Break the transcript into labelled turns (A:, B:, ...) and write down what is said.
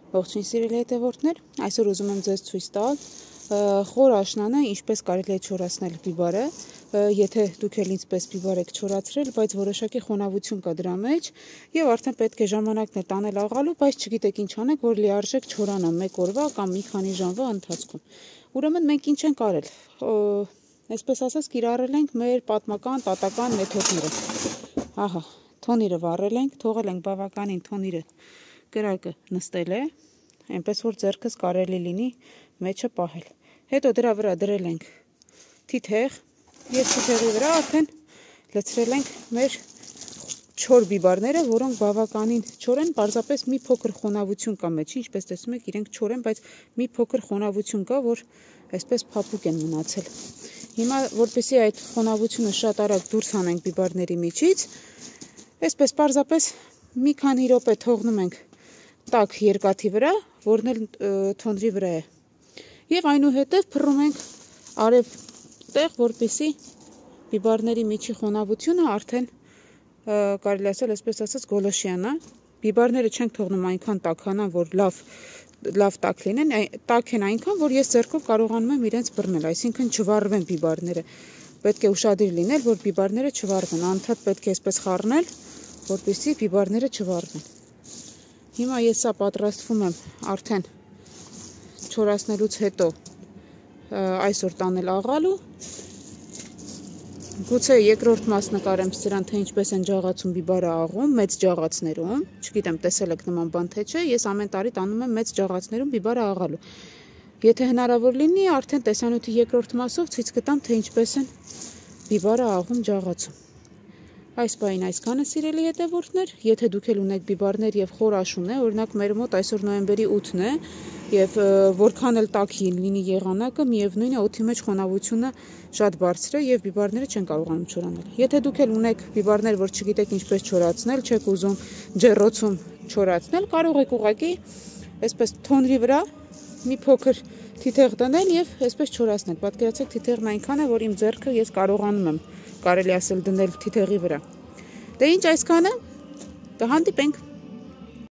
A: Ողջույն սիրելի հետևորդներ, այսօր ուզում եմ ձեզ ցույց տալ խոր աշնանը ինչպես կարելի է չորացնել բիբարը, եթե դուք էլ ինձպես բիբար եք չորացրել, բայց որոշակի խոնավություն կա դրա մեջ եւ արդեն պետք է ժամանակն է տանել աղալու, բայց չգիտեք ինչ անեք, որ լիարժեք չորանա 1 օրվա կամ մի քանի ժամվա ընթացքում։ Ուրեմն մենք ինչ ենք արել, այսպես ասած կիրառել ենք մեր պատմական տատական մեթոդները։ Ահա, թոնիրը վառել ենք, թողել ենք բավականին թոնիրը կրակը նստել է, այնպես որ ձեռքս կարելի լինի մեջը պահել։ Հետո դրա վրա դրել ենք թիթեղ, եւ թիթեղի վրա արդեն լցրել ենք մեր չոր բիբարները, որոնք բավականին չոր են, պարզապես մի փոքր խոնավություն կա մեջ, ինչպես տեսնում եք, իրենք չոր են, բայց մի փոքր խոնավություն կա, որ այսպես փափուկ են մնացել։ Հիմա որպեսզի այդ խոնավությունը շատ արագ դուրս հանենք բիբարների միջից, այսպես պարզապես մի քանի րոպե թողնում ենք տաք երկաթի վրա, որն էլ թոնրի վրա է։ Եվ այնուհետև փռում ենք արև տեղ, որպեսզի բիբարների միջի խոնավությունը արդեն կարելի ասել, այսպես ասած, գոլոշյանա։ Բիբարները չենք թողնում այնքան տաքանան, որ լավ տաք լինեն, տաք են այնքան, որ ես ձեռքով կարողանում եմ իրենց բռնել, այսինքն չվառվեն բիբարները։ Պետք է ուշադիր լինել, որ բիբարները չվառվեն, անդադ պետք է այսպես խառնել, որպեսզի բիբարները չվառվեն։ Հիմա ես սա պատրաստվում եմ արդեն չորացնելուց հետո այսօր տանել աղալու։ Գուցե երկրորդ մաս նկարեմ սրան, թե ինչպես են ջաղացում բիբարը աղում, մեծ ջաղացներում, չգիտեմ տեսել եք նման բան թե չէ, ես ամեն տարի տանում եմ մեծ ջաղացներում բիբարը աղալու։ Եթե հնարավոր լինի, արդեն տեսանյութի երկրորդ մասով ցույց կտամ, թե ինչպես են բիբարը աղում ջաղացում։ Այս բային այսքանը սիրելի հետևորդներ, եթե դուք էլ ունեք բիբարներ եւ խոր աշուն է, օրինակ մեր մոտ այսօր նոյեմբերի 8-ն է եւ որքան էլ տաք լինի եղանակը, միևնույն է օդի մեջ խոնավությունը շատ բարձր է եւ բիբարները չեն կարողանում չորանալ։ Եթե դուք էլ ունեք բիբարներ, որ չգիտեք ինչպես չորացնել, չեք ուզում ջեռոցում չորացնել, կարող եք ուղղակի այսպես թոնրի վրա մի փոքր թիթեղ դնել եւ այսպես չորացնել։ Պատկերացեք թիթեղն այնքան է, որ իմ ձեռքը ես կարողանում եմ կարելի ասել դնել թիթեղի վրա։ Դե ինչ այսքանը, կհանդիպենք։